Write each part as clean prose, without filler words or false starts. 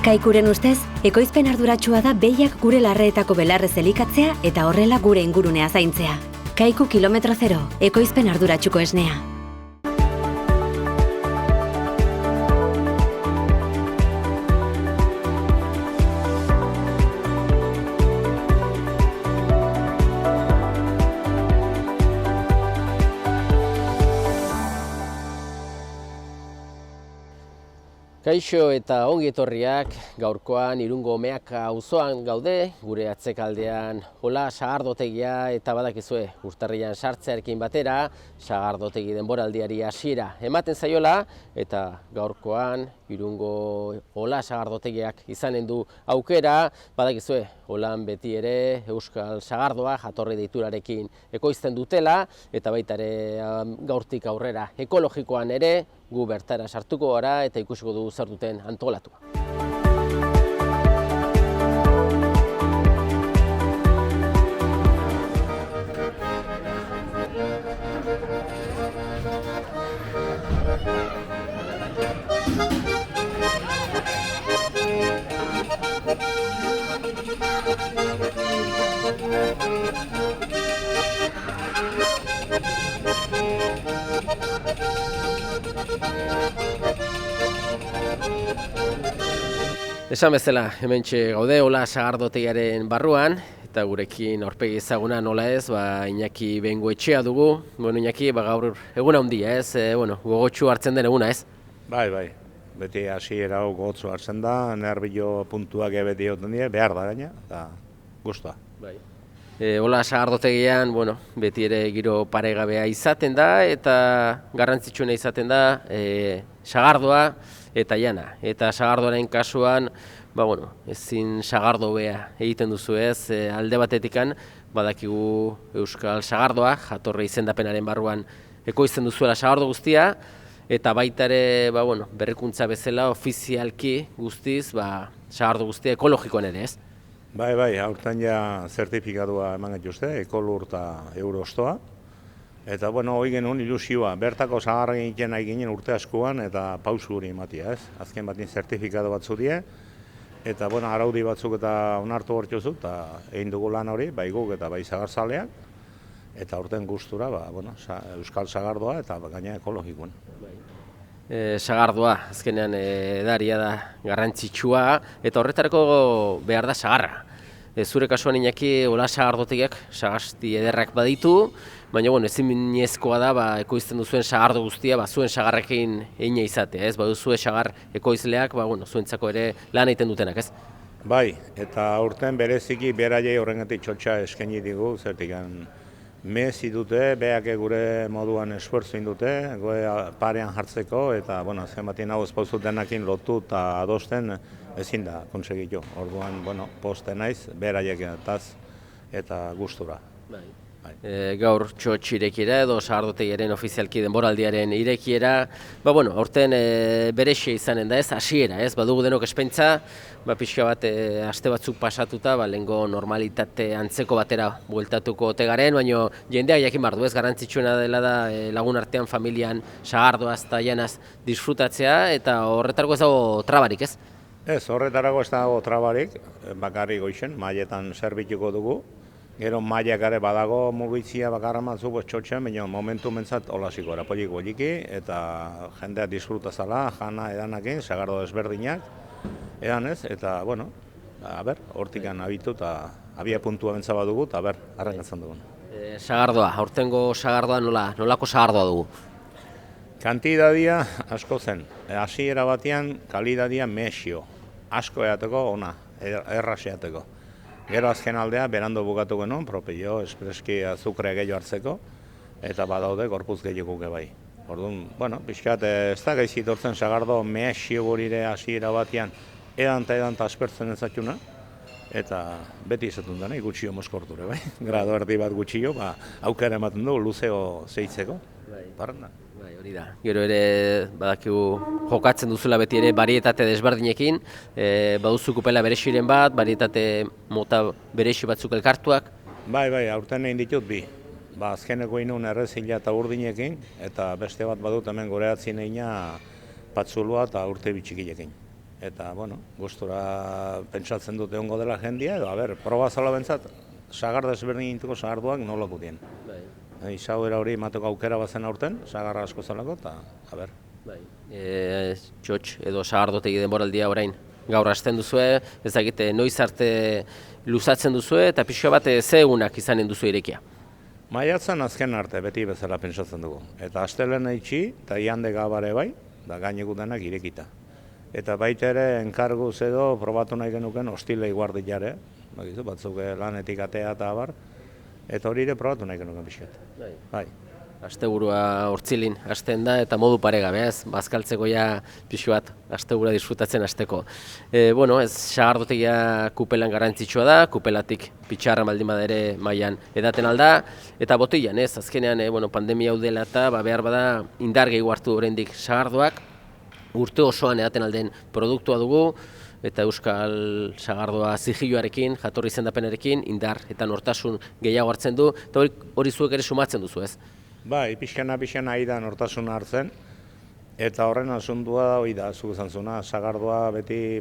Kaikuren ustez, ekoizpen arduratsua da behiak gure larreetako belarrez elikatzea eta horrela gure ingurunea zaintzea. Kaiku kilometro zero, ekoizpen arduratsuko esnea. Kaixo eta ongi etorriak, gaurkoan Irungo Meaka auzoan gaude, gure atzekaldean hola sagardotegia eta badakizue urtarrilean sartzearekin batera sagardotegi denboraldiari hasiera ematen zaiola eta gaurkoan Irungo hola sagardotegiak izanen du aukera, badakizue holan beti ere euskal sagardoa jatorri deiturarekin ekoizten dutela eta baita ere gaurtik aurrera ekologikoan ere gu bertara sartuko gara eta ikusiko dugu zer duten antolatua. Esan bezala, hementxe gaude, hola sagardotegiaren barruan, eta gurekin aurpegi ezaguna nola ez, Iñaki Bengoetxea dugu. Iñaki, gaur egun handia ez, gogotsu hartzen den eguna ez? Bai, beti hasiera gogotsu hartzen da, nerbilo puntuak beti joten dira, behar da gaina, eta guztua. Bai. Hola sagardotegian, beti ere giro paregabea izaten da, eta garrantzitsuena izaten da sagardoa, eta jana. Eta sagardoaren kasuan, ezin sagardo bea egiten duzu ez, alde batetikan, badakigu euskal sagardoa, jatorri izendapenaren barruan ekoizten duzuela sagardo guztia, eta baita ere, berrikuntza bezala ofizialki guztiz, sagardo guztia ekologikoan ere ez. Bai, aurten ja zertifikatua eman gaituzte, Ekolur eta Eurostoa. Eta, hori genuen ilusioa, bertako sagarra egiten nahi ginen urte askoan eta pausu hori ematia, ez? Azken batin zertifikatu batzu die, eta, araudi batzuk eta onartu hortzuzu, eta egin dugu lan hori, bai guk eta bai sagarzaleak, eta urten gustura, euskal sagardoa eta gaina ekologikoan. Sagardoa, azkenean edaria da garrantzitsua, eta horretarako behar da sagarra. Zure kasuan Iñaki, hola sagardotegiak sagasti ederrak baditu, baina ezinezkoa da ekoizten duzuen sagardo guztia zuen sagarrekin egina izatea, ez? Baduzue sagar ekoizleak zuentzako ere lan egiten dutenak, ez? Bai, eta aurten bereziki beraiei horrengatik txotxa eskaini digu, zertik mezi dute, beak gure moduan esfuerzo indute, parean jartzeko, eta zenbatien hau espauzu denakin lotu eta adosten ezin da konsegitu. Orduan, poste naiz, beraiek eta gustura. Gaur txotx irekiera edo sagardotegiaren ofizialki denboraldiaren irekiera, aurten berexia izanen da ez, hasiera ez, badugu denok espentza, pixka bat aste batzuk pasatuta, lehengo normalitate antzeko batera bueltatuko ote garen, baina jendeak jakin behar du ez, garrantzitsuena dela da lagun artean familian sagardoaz eta janaz disfrutatzea, eta horretarako ez dago trabarik ez? Ez, horretarako ez dago trabarik, bakarrik goixen, mailetan zerbituko dugu. Gero mailak ere badago mugitzia bakarra matzuk txotxean, baina momentu mentzat holasiko era poliki eta jendea disfrutazala, jana edanakin, sagardo desberdinak, edanez, eta, hortikan abitu eta abia puntua bentsa badugu, eta arrankatzen dugun. Sagardoa, aurtengo sagardoa nolako sagardoa dugu? Kantidadia asko zen, hasiera batean kalidadia mesio, asko eateko ona, erraz eateko. Gero azken aldea, berando bukatu genuen, propio, espreski azukrea gehiago hartzeko, eta badaude gorpuz gehiago bai. Orduan, pixkat ez da gaizit hortzen sagardo mesio gurire hasiera batean edan eta aspertzen ezatuna, eta beti izatun dena, gutxio moskorture, bai. Grado erdi bat gutxio, aukera ematen du, luzeo zeitzeko, parranda. Hori da. Gero ere badakigu jokatzen duzula beti ere barietate desberdinekin, baduzu kupela berexiren bat, barietate mota berexi batzuk elkartuak. Bai, aurten egin ditut bi. Azkeneko inun errezila eta urdinekin, eta beste bat badut hemen goreatzen egina patzulua eta urte bitxikilekin. eta, bueno, gustura pentsatzen dut egongo dela jendia, edo, proba zala bentsat, sagarda ezberdin gintuko sagarduak nolako dien. Izauera hori mateko aukera bazen aurten, sagarra asko zelako, eta, Txotx edo sagardotegi denboraldia orain gaur hasten duzue, ez dakite noiz arte luzatzen duzue, eta pixka bat ze egunak izanen duzu irekia? Maiatzan azken arte, beti bezala pentsatzen dugu. Eta astelena itxi, eta iande gabare bai, da gaineko denak irekita. Eta baita ere, enkarguz edo, probatu nahi genuken, hostilei guardilare, batzuk lanetik atea eta abar, eta hori ere probatu nahi genuken pixkat. Bai. Asteburua hortzilin hasten da eta modu paregabe, ez? Bazkaltzeko ja pixu bat asteburua disfrutatzen hasteko. Ez sagardotegia kupelan garrantzitsua da, kupelatik pitxarra baldin bada ere mailan edaten alda, eta botilan, ez? Azkenean pandemia hau dela eta behar bada indar gehiago hartu oraindik sagardoak, urte osoan edaten alden produktua dugu, eta euskal sagardoa zigilloarekin, jatorri izendapenarekin, indar eta nortasun gehiago hartzen du, eta hori zuek ere sumatzen duzu, ez? Bai, pixkana aida nortasuna hartzen, eta horren asundua hori da, zuk esan zuna, sagardoa beti,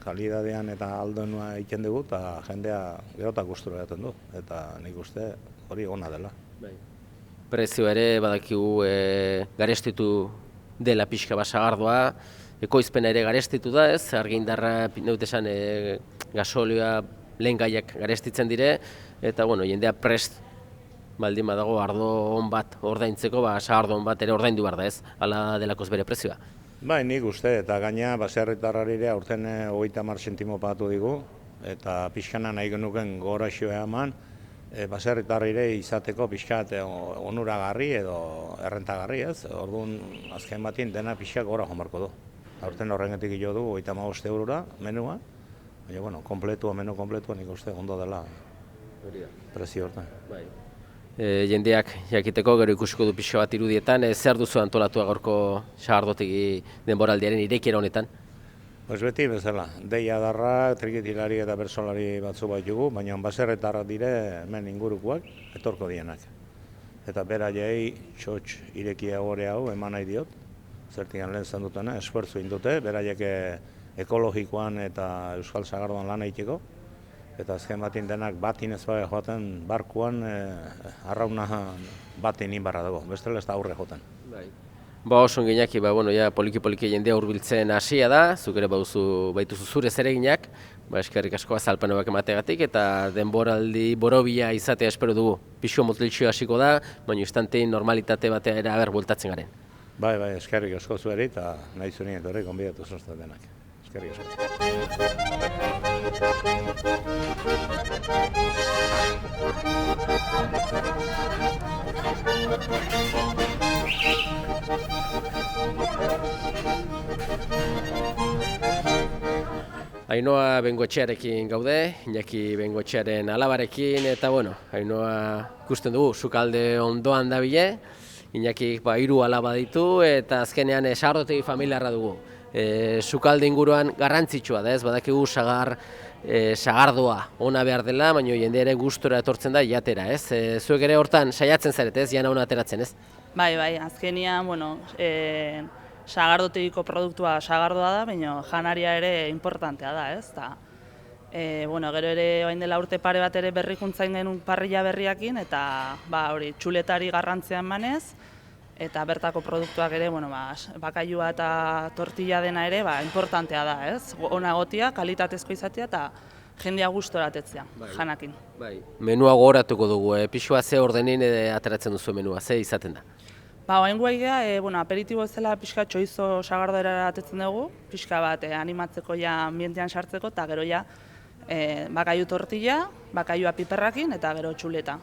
kalidadean eta aldoenua egiten dugu, eta jendea gerotak gustura egiten du, eta nik uste hori ona dela. Prezio ere badakigu garestitu dela pixka bat sagardoa, ekoizpena ere garestitu da, ez? Argindarra, neutesan, gasolioa, lehen gaiak garestitzen dire, eta jendea prest baldin badago ardo on bat ordaintzeko, sagardo on bat ere ordaindu behar da, ez? Hala delakoz bere prezioa. Bai, nik uste, eta gaina baserritarrari ere aurten 30 zentimo pagatu digu, eta pixkana nahi genuken gogoraxoa eman, baserritarrire izateko pixkat onuragarri edo errentagarri, ez? Orduan, azken batien dena pixkat gora jomarko du. Aurten horrengetik jo du 35 eurora menua, baina, menu kompletua nik uste ondo dela prezio hortan. Jendeak jakiteko, gero ikusiko du pixo bat irudietan, zer duzu antolatua gaurko sagardotegi denboraldiaren irekiera honetan? Beti bezala, deia darra, trikitilari eta bersolari batzu baitugu, baina baserritarrak dire hemen ingurukoak etorko dienak. Eta beraiei txotx irekia gore hau eman nahi diot, zertikan lehen zen dutena, esfuerzu indute, beraiek ekologikoan eta euskal sagardoan lan egiteko. Eta azken batin denak batin ez bai joaten, barkuan arrauna batin inbarra dago, bestela ez da aurre joaten. Oso onginaki, poliki-poliki jendea hurbiltzen hasia da, zuk ere baituzu zure zereginak, eskerrik asko azalpenak emategatik, eta denboraldi borobila izatea espero dugu. Pixo motiltxo hasiko da, baina instantein normalitate batea ere bueltatzen garen. Bai, eskerrik asko zueri, eta nahi zurien etorri gonbidatu zoztat denak. Eskerrik asko. Ainhoa Bengoetxearekin gaude, Iñaki Bengoetxearen alabarekin, eta Ainhoa ikusten dugu, sukalde ondoan dabile, Iñaki 3 alaba ditu, eta azkenean sagardotegi familiarra dugu. Sukalde inguruan garrantzitsua da, ez? Badakigu sagardoa ona behar dela, baina jende ere gustora etortzen da jatera, ez? Zuek ere hortan saiatzen zarete, ez? Jana ona ateratzen, ez? Bai, azkenean, sagardotegiko produktua sagardoa da, baina janaria ere importantea da, ez? Gero ere orain dela urte pare bat ere berrikuntzain genuen parrilla berriakin, eta txuletari garrantzia emanez, eta bertako produktuak ere, bakailua eta tortilla dena ere, importantea da, ez? Ona egotia, kalitatezko izatea eta jendea gustora atetzea, janakin. Menua gogoratuko dugu, pixua ze ordenin ateratzen duzu menua, ze izaten da? Oain guaigea, aperitibo ezela pixka txoizo sagardora atetzen dugu, pixka bat animatzeko ja ambientean sartzeko, eta gero ja bakailu tortilla, bakailua piperrakin eta gero txuleta.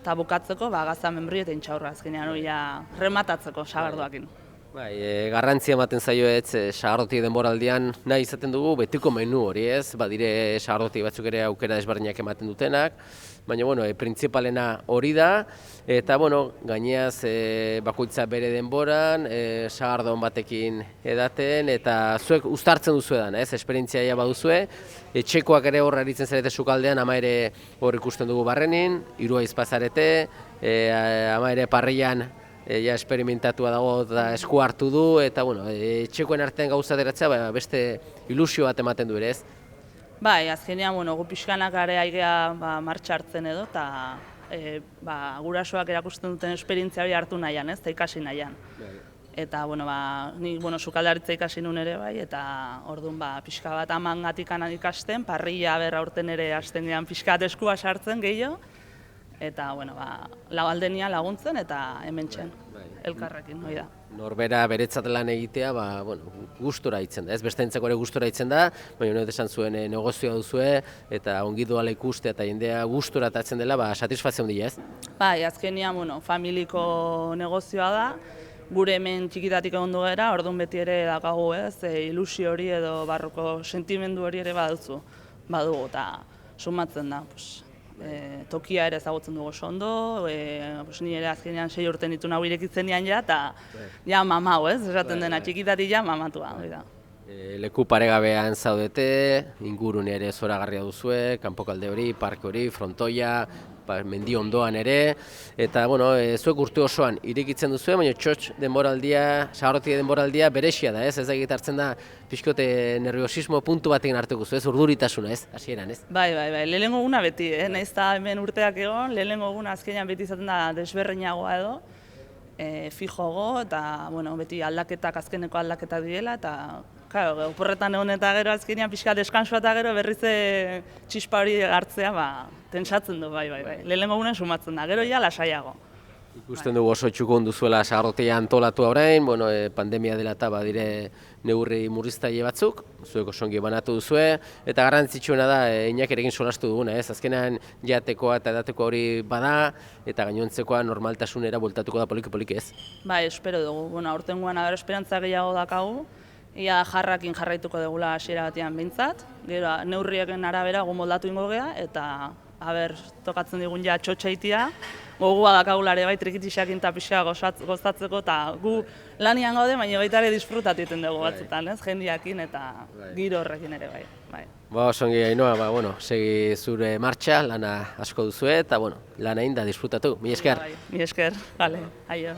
Eta bukatzeko gaza membri eta intxaurra azkenean hori rematatzeko sagardoakin. Garrantzia ematen zaio ez, sagardotegi denboraldian nahi izaten dugu betiko menu hori, ez? Badire sagardotegi batzuk ere aukera desberdinak ematen dutenak, baina printzipalena hori da, eta gaineaz bakoitza bere denboran, sagardon batekin edaten, eta zuek uztartzen duzu edan, ez? Esperientziaia baduzue, etxekoak ere horra eritzen zarete sukaldean, ama ere hor ikusten dugu barrenin, 3 aizpazarete, ama ere parrillan ja esperimentatua dago eta esku hartu du, eta bueno, etxekoen artean gauza ateratzea beste ilusio bat ematen du ere, ez? Bai, azkenean, gu pixkanak are aigea martxa hartzen edo, eta gurasoak erakusten duten esperientzia hori hartu nahian, ez, eta ikasi nahian. Eta, ni sukaldaritza ikasi nun ere bai, eta orduan pixka bat amangatik ikasten, parrilla aurten ere hasten gehan pixka bat eskua sartzen gehiago, eta, aldenia laguntzen eta hemen txen, elkarrekin, hori da. Norbera beretzat lan egitea, gustora hitzen da, ez bestentzako ere gustora hitzen da, baina honet esan zuen negozioa duzue, eta ongi doala ikustea eta jendea gustora atatzen dela, satisfazio handia, ez? Bai, azkenean, familiko negozioa da, gure hemen txikitatik egon du gara, orduan beti ere dakagu, ez, ilusio hori edo barruko sentimendu hori ere badugu, eta sumatzen da, tokia ere ezagutzen dugu oso ondo, ni ere azkenean 6 urte nitu nahu irekitzen nian eta ja mamau, ez, esaten dena txikitatik ja mamatua. Leku paregabean zaudete, ingurune ere zoragarria duzue, kanpokalde hori, parke hori, frontoia, mendi ondoan ere, eta zuek urte osoan irekitzen duzue, baina txotx denboraldia, sagardotik denboraldia berexia da, ez egit hartzen da pixkote nerviosismo puntu batekin hartuko zu, ez urduritasuna, ez, hasieran, ez? Bai, lehenengo guna beti, nahiz eta hemen urteak egon, lehenengo guna azkenean beti izaten da desberreinagoa edo, fijogo, eta beti aldaketak, azkeneko aldaketak direla, eta oporretan egon eta gero azkenean pixka deskansua eta gero berriz txispa hori hartzea, tensatzen du, bai. Lehenengo gunen sumatzen da, gero ja lasaiago. Ikusten dugu oso txukun duzuela sagardotegia antolatu orain, pandemia dela eta badire neurri murriztaile batzuk, zuek osongi banatu duzue, eta garrantzitsuena da Iñakirekin solastu duguna, ez? Azkenean jatekoa eta edatekoa hori bada, eta gainontzekoa normaltasunera bueltatuko da poliki-poliki, ez? Bai, espero dugu. Aurtengoan esperantza gehiago dakagu, ia jarrakin jarraituko dugula hasiera batean behintzat, gero neurrieken arabera gu moldatu ingo gea, eta tokatzen digun ja txotxaitia, gogua dakagulare bai trikitisakin eta pixka gozatzeko, eta gu lanian gaude, baina baita ere disfrutatu egiten dugu batzutan, ez, jendiakin eta giro horrekin ere bai. Osongi Ainhoa, segi zure martxa, lana asko duzue, eta lana egin da disfrutatu. Mi esker. Mi esker, bale, aio.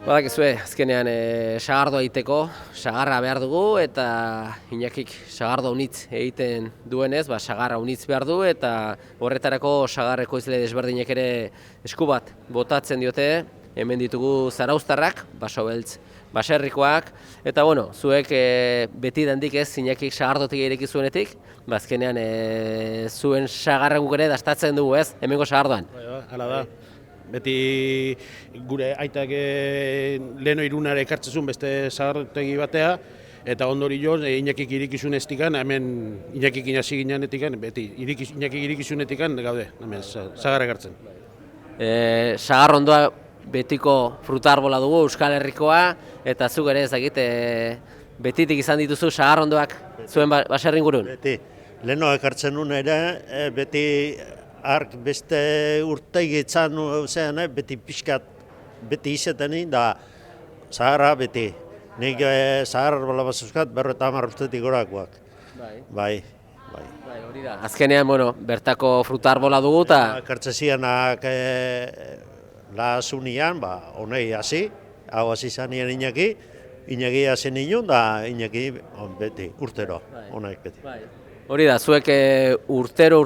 Badakizue, azkenean sagardoa egiteko, sagarra behar dugu, eta Iñakik sagardoa unitz egiten duenez, sagarra unitz behar du, eta horretarako sagarreko izle desberdinek ere esku bat botatzen diote, hemen ditugu zarauztarrak, baso beltz baserrikoak, eta zuek beti dandik ez Iñakik sagardotik ireki zuenetik, azkenean zuen sagarra guk ere dastatzen dugu ez, hemengo sagardoan. Hala da. Beti gure aitak leheno irunare ekartzezun beste sagartegi batea, eta ondorioz Iñakik irikizunetikan, hemen Iñakik inasi gineanetikan, beti Iñakik irikizunetikan gaude, hemen sagarra ekartzen. Sagar ondoa betiko frutarbola dugu Euskal Herrikoa, eta zuk ere ezagit, betitik izan dituzu sagar ondoak zuen baserri ingurun? Beti, leheno ekartzen nuen ere, beti ark beste urteigetzan beti pixkat, beti izeteni, da zaharra beti. Nik zaharra bala bat zuzkat, 50 urtetik gorakoak. Bai. Hori da. Azkenean, bertako frutarbola dugu eta... Kartzezianak lahazunian, honei hasi, hau hasi zanien Iñaki hasi ninen, da Iñaki beti, urtero, honaik beti. Hori da, zuek urtero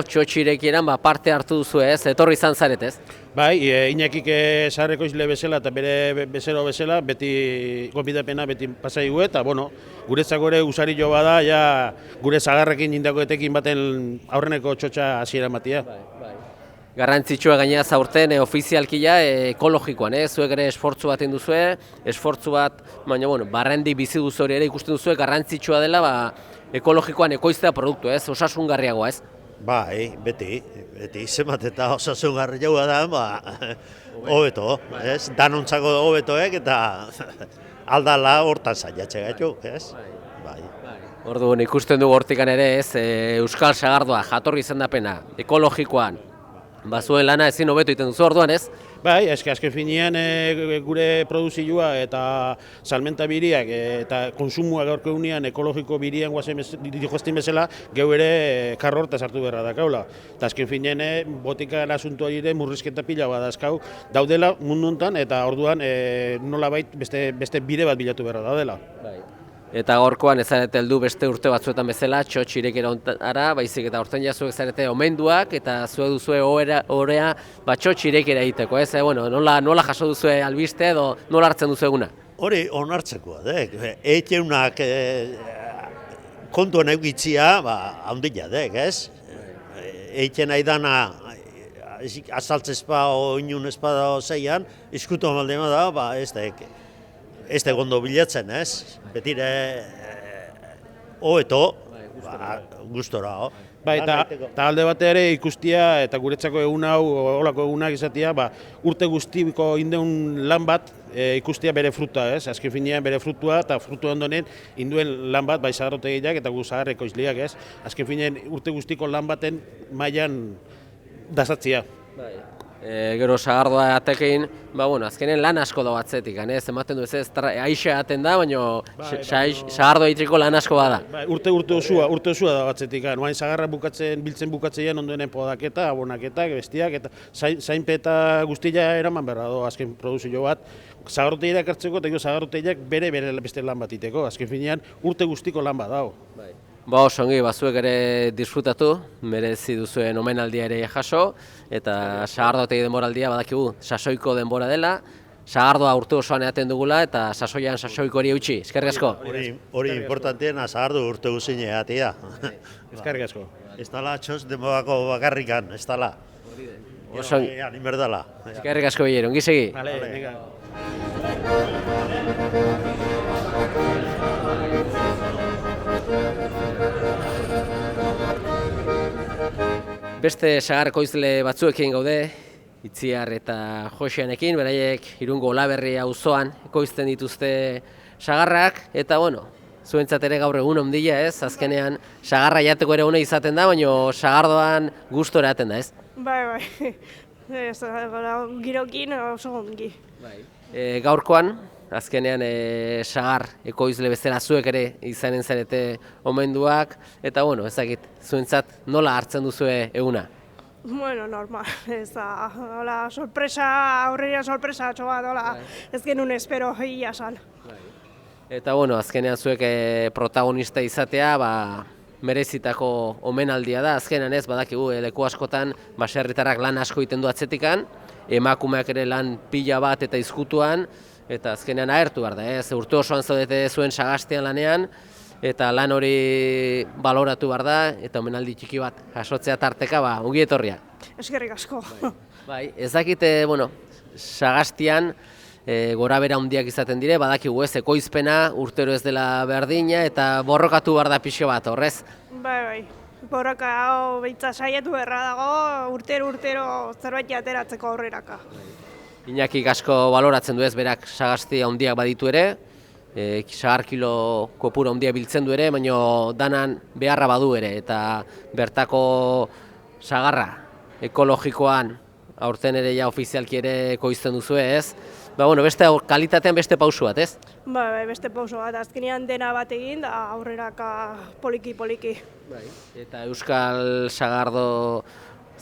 txotxirikieran parte hartu duzu ez, etorri izan zaret ez? Bai, Iñakik sagarreko izle bezala eta bere bezero bezala, beti gonbidapena beti pasai gu, eta guretzako ere usari jo bada, gure zagarrekin indakoetekin baten aurreneko txotxa hasiera matia. Garrantzitsua gainera zaurten ofizialkia ekologikoan, zuek ere esfortzu bat induzue, esfortzu bat, baina barrendi bizi duzu hori ere ikusten duzu, garrantzitsua dela ekologikoan ekoiztea produktu, osasungarriagoa, ez? Bai, beti, zemat eta osasungarriagoa da, hobeto, ez? Danontzako hobetoek eta aldala hortan saiatzen gaitu, ez? Bai. Orduan ikusten dugu hortikan ere, ez? Euskal sagardoa, jatorri izendapena, ekologikoan, zuen lana ezin hobeto egiten duzu orduan, ez? Bai, azken finean gure produzioa eta salmenta biriak eta konsumua gaurko egunean ekologiko birian joazten bezala, geu ere karro horta sartu beharra dakaula. Eta azken finean botika asuntua dire murrizketa pila bat azkau daudela mundu honetan eta orduan nolabait beste bide bat bilatu beharra daudela. Eta gaurkoan ez zarete heldu beste urte batzuetan bezala, txotx irekera ontara, baizik eta aurten zuek zarete omenduak, eta zuek duzue orea txotx irekera egiteko, ez? Nola jaso duzue albiste edo nola hartzen duzu eguna? Hori onartzekoa, eiteunak kontuan eukitzia, handia, ez? Eiten nahi dana azaltzezpa o inun espada zeian, iskutu amaldema da, ez da gondo bilatzen, ez? Betire hoeto, gustora. Eta alde bate ere ikustia eta guretzako egun hau, olako egunak izatea, urte guztiko indeun lan bat ikustia bere fruta, ez? Azken finean bere frutua eta frutu ondonen induen lan bat, bai sagarrotegiak eta gu zaharreko izliak, ez? Azken finean urte guztiko lan baten mailan dasatzia. Gero sagardoa atekein, azkenen lan asko dago atzetik, ez? Ematen du ez aixe aten da, baina sagardoa egiteko lan asko bada. Urte osua dago atzetik, noain sagarra biltzen bukatzean ondoenen podaketa, abonaketa, bestiak, eta zainpeta guztia eraman berra do azken produzio bat. Sagarrotegiak hartzeko eta sagarrotegiak bere beste lan bat iteko, azken finean urte guztiko lan bat dago. Osongi, zuek ere disfrutatu, merezi duzuen omenaldia ere jaso, eta sagardotegi denboraldia badakigu sasoiko denbora dela, sagardoa urte osoan eaten dugula, eta sasoian sasoiko hori eutxi. Eskerrik asko. Hori importanteena sagardo urte guzine eatea. Eskerrik asko. Ez dala txos denborako bakarrikan, ez dala. Osongi, animerdala. Eskerrik asko bilero, ongi segi. Beste sagar ekoizle batzuekin gaude, Itziar eta Joseanekin, beraiek Irungo Olaberri auzoan ekoizten dituzte sagarrak, eta zuentzat ere gaur egun handia, ez? Azkenean sagarra jateko ere ona izaten da, baina sagardoan gustora jaten da, ez? Bai. Girokin oso ongi. Gaurkoan, azkenean sagar ekoizle bezala zuek ere izanen zarete omenduak, eta ezakit, zuentzat nola hartzen duzue eguna? Normal, ez da, sorpresa, aurrean sorpresa atxo bat, ez genuen espero egia san. Eta azkenean zuek protagonista izatea, merezitako omenaldia da, azkenean ez, badakigu, leku askotan, baserritarrak lan asko egiten du atzetikan, emakumeak ere lan pila bat eta izkutuan, eta azkenean agertu behar da, urte osoan zaudete zuen sagastean lanean, eta lan hori baloratu behar da, eta omenaldi txiki bat jasotzea tarteka, ongi etorria. Eskerrik asko. Ez dakite, sagastian gorabera handiak izaten dire, badakigu ez, ekoizpena urtero ez dela berdina, eta borrokatu behar da pixo bat, horrez? Bai, borroka hau behitza saiatu berra dago, urtero zerbait ateratzeko aurreraka. Iñaki asko baloratzen du ez, berak sagasti handiak baditu ere, sagar kilo kopura handia biltzen du ere, baina danan beharra badu ere, eta bertako sagarra ekologikoan aurten ere ja ofizialki ere ekoizten duzu ez, beste kalitatean beste pausu bat, ez? Bai, beste pausu bat, azkenean dena bat egin, da aurreraka poliki. Eta Euskal Sagardo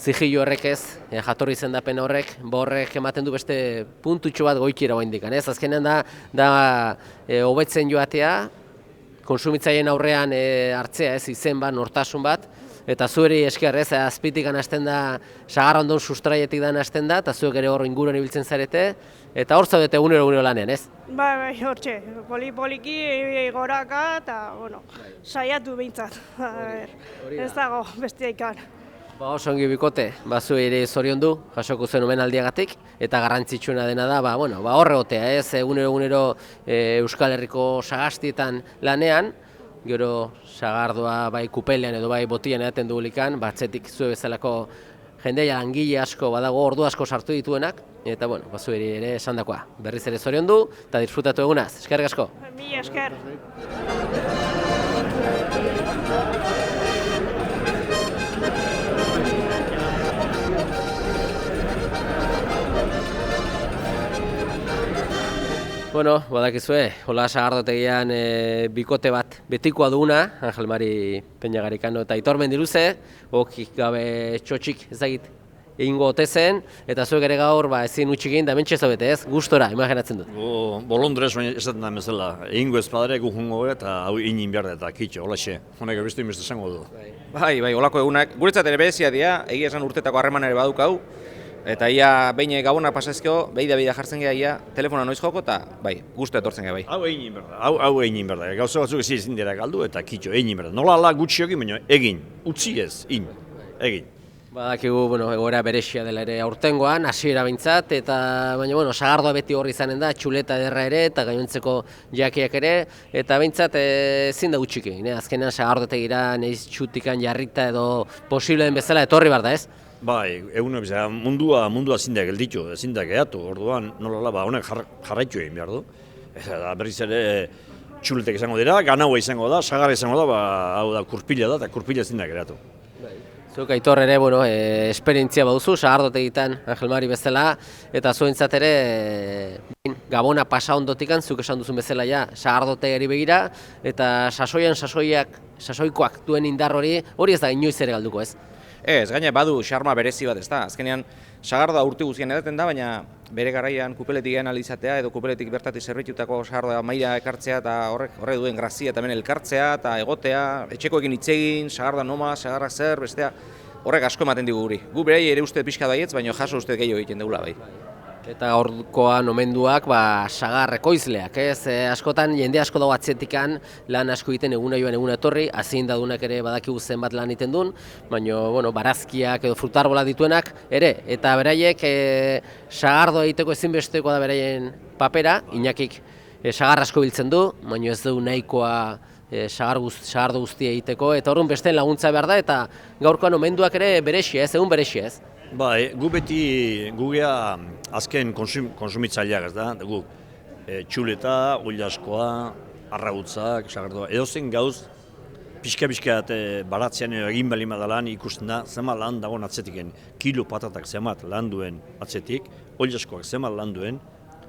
zigillo horrek ez, jatorri izendapen horrek, horrek ematen du beste puntutxo bat goikira oraindik, ez? Azkenean da hobetzen joatea, kontsumitzaileen aurrean hartzea, ez, izen bat, nortasun bat, eta zueri esker, ez, azpitikan hasten da, sagar ondon sustraietik dan hasten da, eta zuek ere hor inguruan ibiltzen zarete, eta hor zaudete egunero lanean, ez? Bai, hortxe, poliki goraka, eta, saiatu behintzat, ez dago besteikan. Oso ongi bikote, zu ere zoriondu, jasoko zen omenaldiagatik, eta garrantzitsuna dena da, horregotea, ez, egunero Euskal Herriko sagastietan lanean, gero sagardoa bai kupelean edo bai botian edaten dugulikan, batzetik zue bezalako jendea langile asko badago ordu asko sartu dituenak, eta zu ere esandakoa. Berriz ere zoriondu, eta disfrutatu egunaz. Eskerrik asko. Mi esker. Bueno, badakizue, hola sagardotegian bikote bat betikoa duguna, Angel Mari Peñagarikano eta Aitor Mendiluze, okik gabe txotxik ezagit egingo ote zen, eta zuek ere gaur ezin utxik egin da mentxe zaudete ez, gustora, imaginatzen dut. Bolondrez baina esaten da bezala, egingo ez padare gu jungo eta hau inin behar da eta kitxo, holaxe, honek beste inbeste esango du. Bai, holako egunak, guretzat ere berezia dira, egia esan urtetako harreman ere badukau, eta ia behin gabonak pasazkio, behi da jartzen geha ia, telefona noiz joko eta bai, guztu etortzen geha bai. Hau egin behar da, hau egin behar da, gauza batzuk ezin dira galdu eta kitxo, egin behar da. Nola ala gutxiokin, baina egin, utzi ez, egin. Badakigu, egoera berexia dela ere aurtengoan, hasiera behintzat, eta baina, sagardoa beti horri izanen da, txuleta ederra ere, eta gainontzeko jakiak ere, eta behintzat ezin da gutxik egin, azkenean sagardotegira neiz txutikan jarrita edo posible den bezala etorri behar da, ez? Bai, mundua ezin da gelditu, ezin da gehatu, orduan nola honek jarraitu egin behar du. Eta berriz ere txuletek izango dira, ganaua izango da, sagarra izango da, hau da kurpila da, eta kurpila ezin da geratu. Zuk Aitor ere, esperientzia baduzu, sagardotegitan Angel Mari bezala, eta zuentzat ere Gabona pasa ondotikan, zuk esan duzun bezala ja, sagardotegiari begira, eta sasoikoak duen indar hori ez da inoiz ere galduko ez? Ez, gaina badu xarma berezi bat ez da, azkenean sagardoa urte guztien edaten da, baina bere garaian kupeletik analizatea edo kupeletik bertatik zerbitutako sagardoa maila ekartzea eta horrek duen grazia eta hemen elkartzea eta egotea, etxekoekin hitz egin, sagardoa noma, sagarra zer, bestea, horrek asko ematen digu guri. Gu berei ere uste pixka baietz, baina jaso uste gehiago egiten dugula bai. Eta gaurkoan omenduak sagar ekoizleak, ez? Askotan jende asko dago atzetikan lan asko egiten eguna joan eguna etorri, hazin dadunak ere badakigu zenbat lan egiten duen, baina barazkiak edo frutarbola dituenak ere, eta beraiek sagardoa egiteko ezinbesteko da beraien papera, Iñakik sagar asko biltzen du, baina ez du nahikoa sagardo guztia egiteko, eta horren besteen laguntza behar da, eta gaurkoan omenduak ere berexia ez, egun berexia ez? Bai, gu beti gugea azken konsumitzaileak ez da, guk txuleta, oilaskoa, arragutzak, sagardoa, edozen gauz pixka baratzean egin bali madalan ikusten da, zenbat lan dagoen atzetiken, kilo patatak zenbat lan duen atzetik, oilaskoak zenbat lan duen,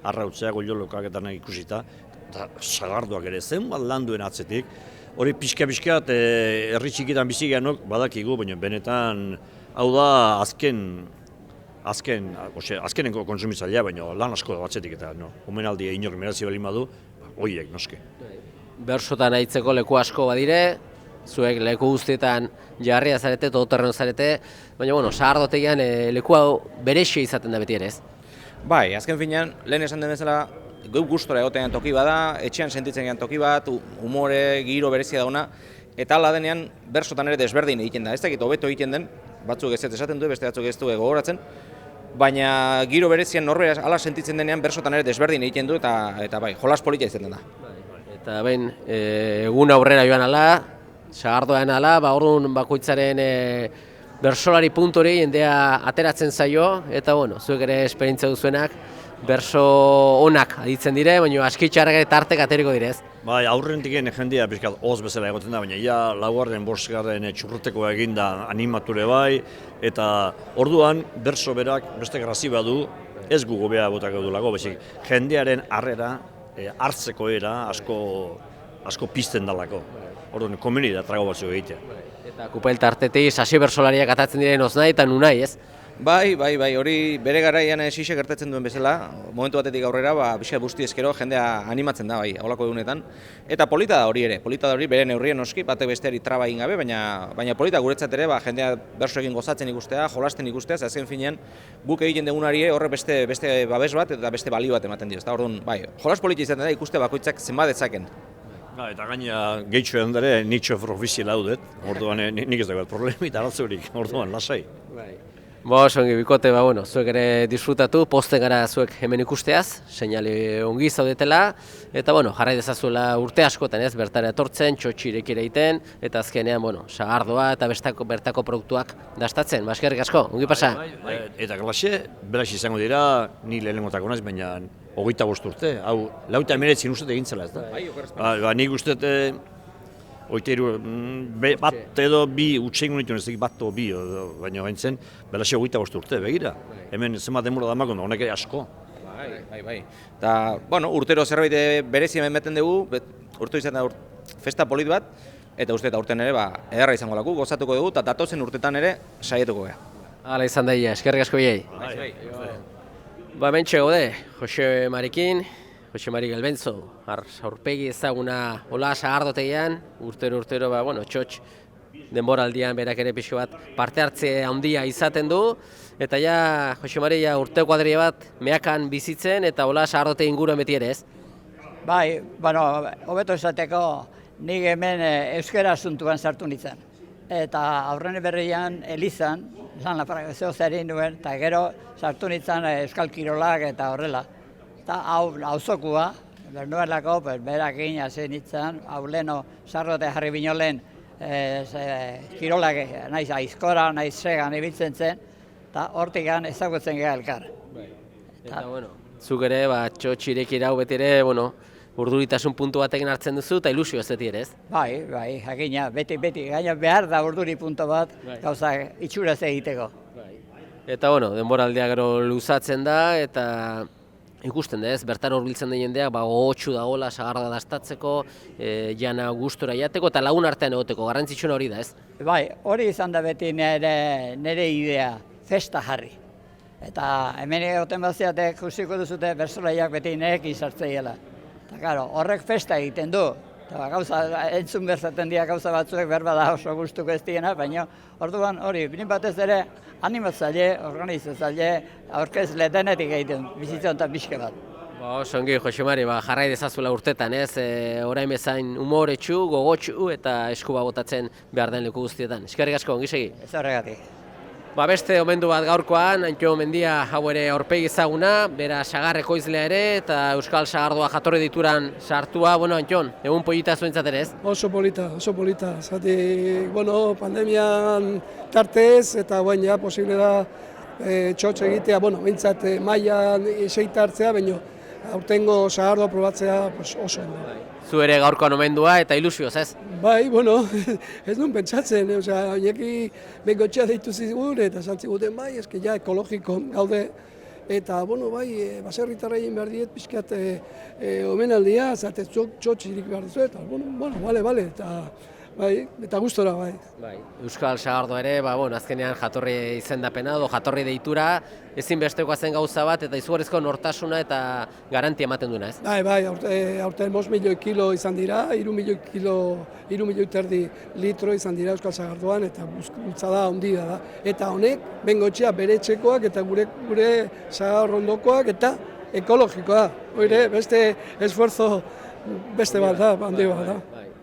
arrautzeak, oilolokak eta nahi ikusita, eta sagardoak ere zenbat lan duen atzetik, hori pixka herri txikitan bizi gehanok badakigu, baina benetan hau da azkenenko konsumitzailea, baina lan asko da batzetik eta omenaldia inork merazio bali badu, horiek noski. Bersotan aitzeko leku asko badire, zuek leku guztietan jarria zarete, todoterreno zarete, baina sagardotegian leku hau berexia izaten da beti ere ez? Bai, azken finean, lehen esan den bezala, gau gustora egotean toki bada, etxean sentitzen gehan toki bat, umore, giro berezia dauna, eta hala denean bersotan ere desberdin egiten da, ez dakit hobeto egiten den, batzuk ez esaten du, beste batzuk ez du gogoratzen, baina giro berezian norbera hala sentitzen denean bersotan ere desberdin egiten du eta bai, jolas polita izaten da. Eta behin, egun aurrera joan ala, sagardoan ala, orduan bakoitzaren bersolari puntori jendea ateratzen zaio, eta zuek ere esperientzia duzuenak, berso onak aditzen dire, baina askitxarrak eta artek ateriko direz. Bai, aurrentik jendea pixkat hoz bezala egoten da, baina ja laugarren, bosgarren txurrutekoa eginda animature bai, eta orduan berso berak beste grazi badu, ez gu gobea botako dulako, baizik jendearen harrera, hartzeko era asko pizten dalako. Orduan, komeni da trago batzuk egitea. Eta kupelta artetik sasi bersolariak atatzen diren oznai eta nunai, ez? Bai, hori bere garaian Sixe gertatzen duen bezala, momentu batetik aurrera, pixka guzti ezkero jendea animatzen da, bai, holako egunetan. Eta polita da hori ere, bere neurrien noski, batek besteari traba egin gabe, baina polita guretzat ere, jendea berso egin gozatzen ikustea, jolasten ikustea, azken finean guk egiten degunari horre beste babes bat eta beste balio bat ematen dio, ezta? Orduan, bai, jolas polita izaten da ikuste bakoitzak zenbat dezaken. Eta gaina gehitxo edan dara, nitxo ofizial hau dut, orduan nik ez dagoet problemi eta aratzurik, orduan lasai. Ongi bikote, zuek ere disfrutatu, posten gara zuek hemen ikusteaz, seinale ongi zaudetela, eta jarrai dezazuela urte askotan ez, bertara etortzen, txotxirek ere egiten, eta azkenean, sagardoa eta bertako produktuak dastatzen, eskerrik asko, ongi pasa? Eta galaxe, beraz izango dira, ni lehenengotako naiz, baina 25 urte, hau, 89 uste egin zela ez da? Nik uste bat edo bi utxein unitu nezik bat edo bi, baina gaintzen, belaxe 25 urte, begira. Hemen zenbat denbora damakon, honek ere asko. Bai. Eta, bueno, urtero zerbait berezi hemen beten dugu, urte izan da festa polit bat, eta uste eta urten ere ederra izango laku, gozatuko dugu, eta datozen urtetan ere saietuko gara. Hala izan daia, eskerrik asko biei. Hementxe gaude, Jose Marikin, Jose Mari Gelbenzo, aurpegi ezaguna hola sagardotegian, urtero, txotx denboraldian berak ere pixo bat parte hartze handia izaten du, eta ja, Jose Mari, urte kuadria bat mehakan bizitzen, eta hola sagardotegi inguruan beti ere ez? Bai, hobeto esateko, nik hemen euskara asuntuan sartu nintzen. Eta aurren berrian Elizan, zeo zerin nuen, eta gero sartu nintzen euskal kirolak eta horrela. Eta hauzokua, bernuelako, berakin hasi nintzen, hau leno sarrote jarri binolen kirolak naiz aizkora, naiz segan ibiltzen zen, eta hortikan ezagutzen gara elkar. Eta, zuk ere, txotx irekira hau beti ere, urduritasun puntu batekin hartzen duzu, eta ilusio ez beti ere ez? Bai, jakina, beti, gaina behar da urduri puntu bat, gauza itxuraz egiteko. Eta, denboraldia gero luzatzen da, eta ikusten da ez, bertan horbiltzen den jendeak, gogotsu dagoela, sagarda dastatzeko, jana gustura jateko, eta lagun artean egoteko, garrantzitsuna hori da ez? Bai, hori izan da beti nire idea, festa jarri. Eta hemen egoten baziatek ikusiko duzute bersolaiak beti nirekin sartzeiela. Eta karo, horrek festa egiten du. Eta gauza, entzun berzaten dira gauza batzuek berba da oso gustuko ez diena, baina orduan hori, binin batez ere animatzaile, organizatzaile, aurkezle denetik egiten, bizitzen eta pixke bat. Oso ongi, Jose Mari, jarrai dezazula urtetan, ez? Orain bezain umoretsu, gogotsu eta eskuba botatzen behar den leku guztietan. Eskerrik asko, ongi segi? Ez horregatik. Beste omendu bat gaurkoan, Antxo Mendia hau ere aurpegi ezaguna, bera sagar ekoizlea ere eta Euskal Sagardoa jatorri dituran sartua, Antxon, egun polita zuentzat ere ez? Oso polita. Zati, pandemian tartez eta ja posible da txotx egitea, bintzat mailan seita hartzea, baina aurtengo sagardoa probatzea oso ondo. Zu ere gaurkoan omendua eta ilusioz ez? Bai, ez nuen pentsatzen, oineki bengotxea deitu zigun eta zantziguten eske ja ekologiko gaude. Eta, baserritarra egin behar diet pixkat omenaldia, zate txotxirik behar dizu, eta, bale, eta gustora, bai. Euskal Sagardoa ere, azkenean jatorri izendapena edo jatorri deitura, ezinbestekoa zen gauza bat, eta izugarrizko nortasuna eta garantia ematen duena, ez? Bai, aurten 5 milioi kilo izan dira, 3 milioi terdi litro izan dira Euskal Sagardoan, eta bultzada handia da. Eta honek, bengotxea bere etxekoak eta gure sagarrondokoak eta ekologikoa. Oire, beste esfuerzo beste bat da, handi bat da.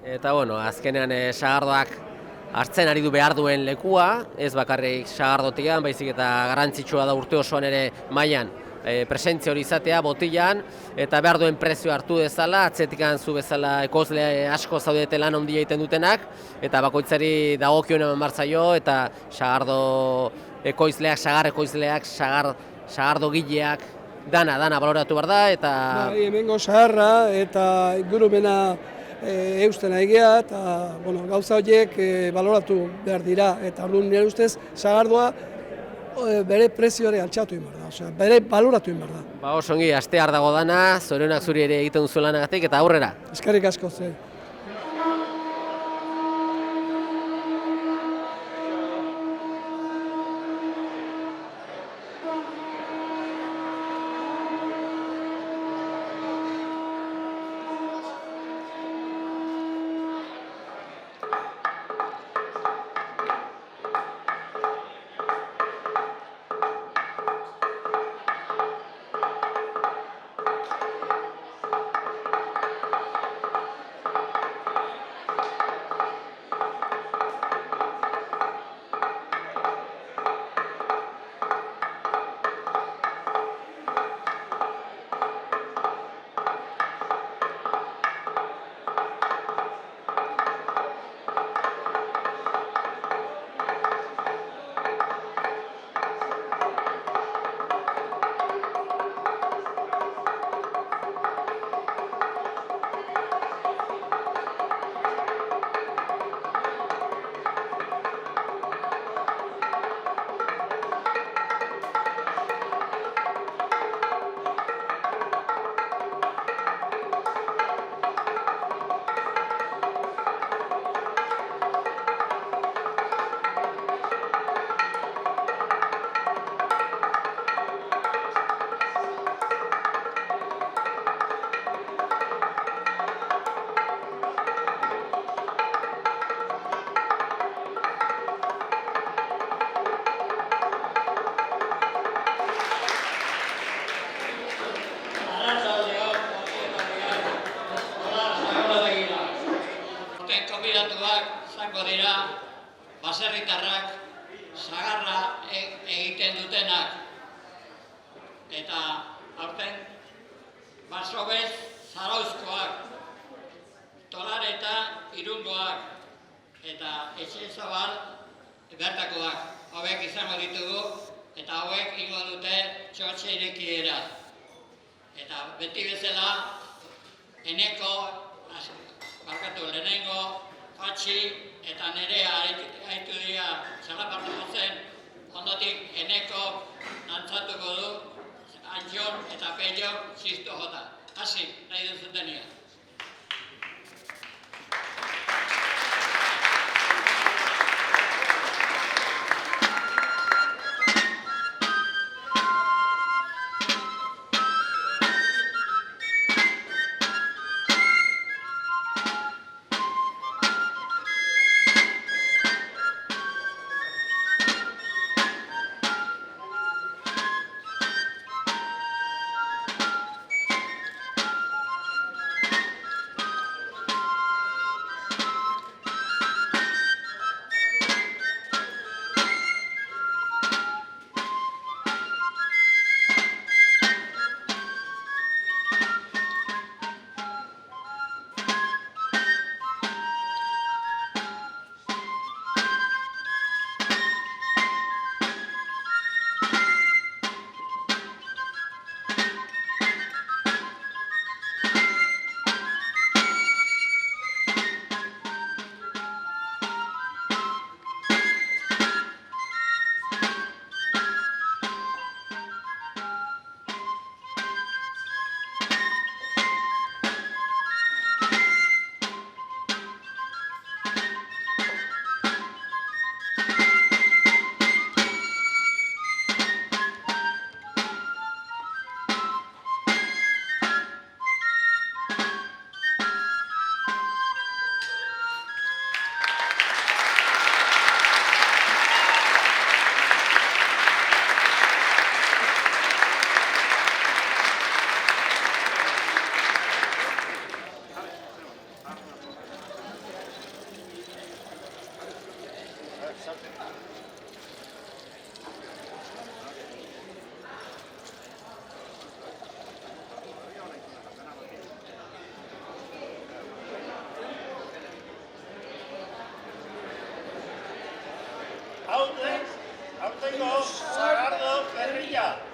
Eta, azkenean sagardoak hartzen ari du behar duen lekua, ez bakarrik sagardotian, baizik eta garrantzitsua da urte osoan ere mailan presentzia hori izatea, botilan, eta behar duen prezio hartu dezala, atzetikan zu bezala ekozle asko zaudete lan handia egiten dutenak, eta bakoitzari dagokion eman bartzaio, eta sagardo ekoizleak, sagar ekoizleak, sagardo gileak, dana baloratu behar da, eta... Hemengo sagarra eta ingurumena eusten aigea, eta gauza horiek baloratu behar dira, eta orduan nire ustez sagardoa bere prezioare altxatu egin behar da, bere baloratu egin behar da. Oso ongi, astear dago dana, zorionak zuri ere egiten duzu lanagatik, eta aurrera. Eskerrik asko ze. dutenak. Eta aurten Basobez Zarauzkoak, Tolareta Irungoak eta Etxezabal bertakoak. Hauek izango ditugu eta hauek ingo dute txotxe irekiera. Eta beti bezala, lehenengo, Patxi eta Nerea haitu dira txalapartu zen, ondotik Eneko dantzatuko du, Antxor eta Pello ziztu jota. Hasi, nahi duzutenia. Aurtengo Sagardo Berria.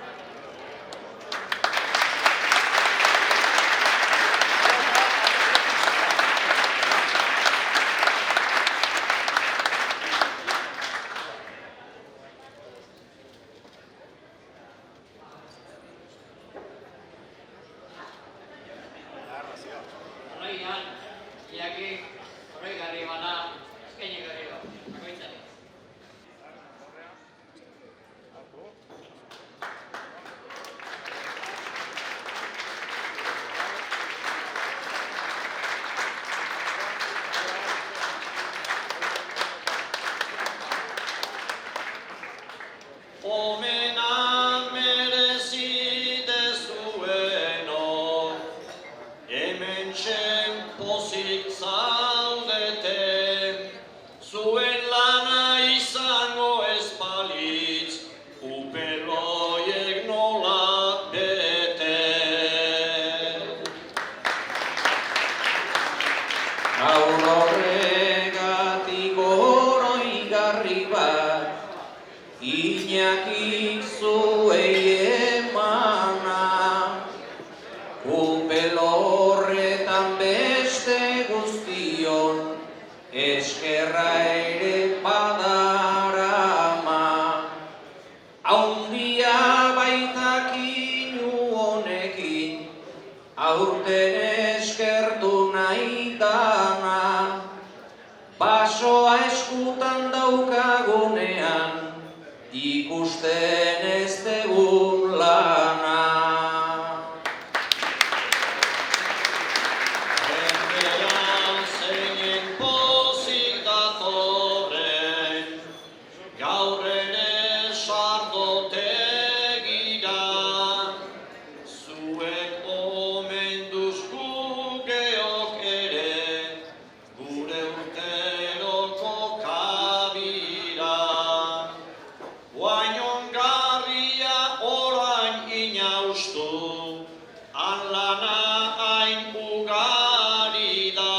justu, han lana hain ugari da.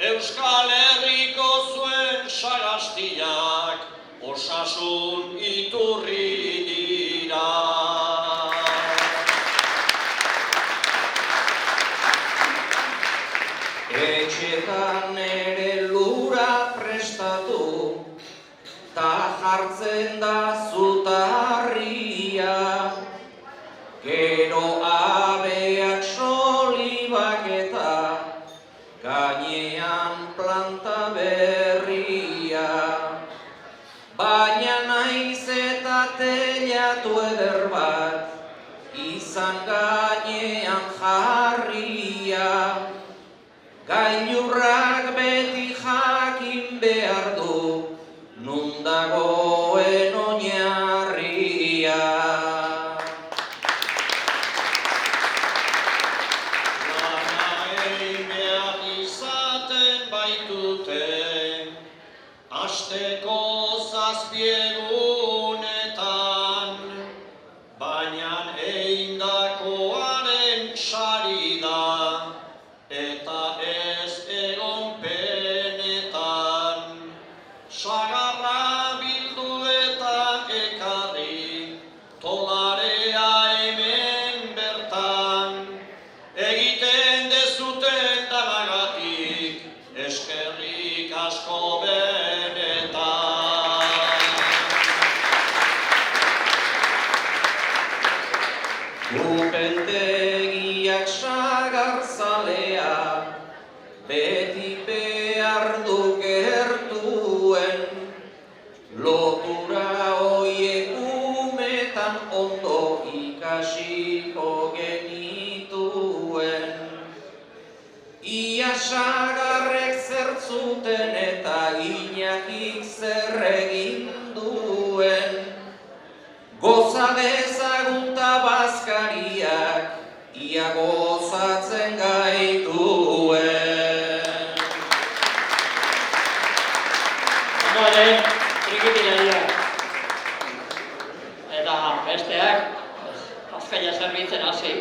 Euskal Herriko zuen sagastiak osasun iturri dira. Etxetan ere lura prestatu, ta jartzen da zutarria. Gero abeak solibak eta gainean planta berria. Baina naiz eta teilatu eder bat, izan gainean jarria. Gailurrak beti jakin behar du, nun dagoen oinarria. Lana egin behar izaten baitute, asteko 7 egunetan, baina egindakoaren sari da, eta ez egon penetan. Sagarra bildu eta ekarri, tolarea hemen bertan. Egiten dezuten danagatik, eskerrik asko benetan. Upentegiak sagarzalea, beti behar du gertuen, lotura hoiek umetan ondo ikasiko genituen. Ia sagarrek zertzuten eta Iñakik zer egin duen, goza dezagunta bazkariak, ia gozatzen gaituen. Ondoren, trikitilaria. Eta besteak, azkaila zerbitzen hasi.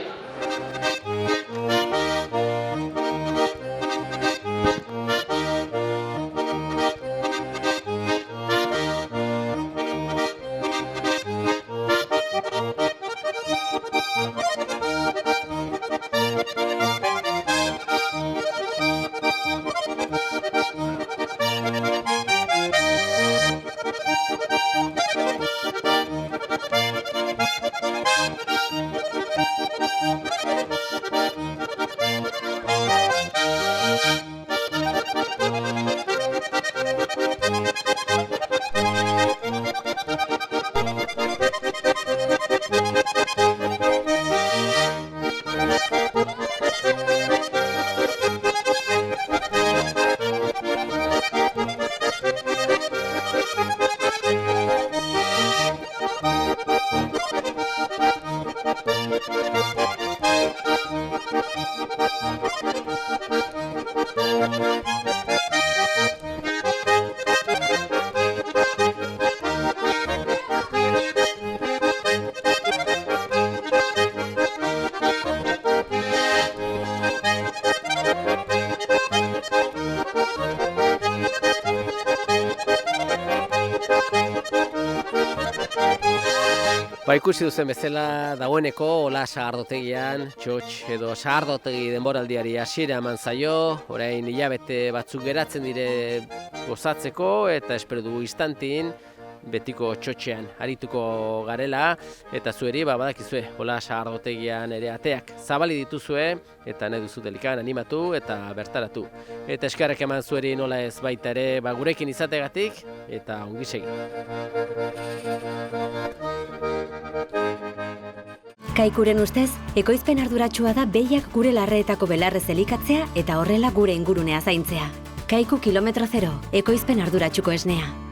Ikusi duzen bezala, dagoeneko hola sagardotegian, txotx edo sagardotegi denboraldiari hasiera eman zaio, orain hilabete batzuk geratzen dire gozatzeko eta espero dugu instantin betiko txotxean arituko garela, eta zueri badakizue hola sagardotegian ere ateak zabali dituzue eta nahi duzu delikan animatu eta bertaratu. Eta eskerrak eman zueri nola ez baita ere gurekin izategatik eta ongi segi. Kaikuren ustez, ekoizpen arduratsua da behiak gure larreetako belarrez elikatzea eta horrela gure ingurunea zaintzea. Kaiku kilometro 0, ekoizpen arduratsuko esnea.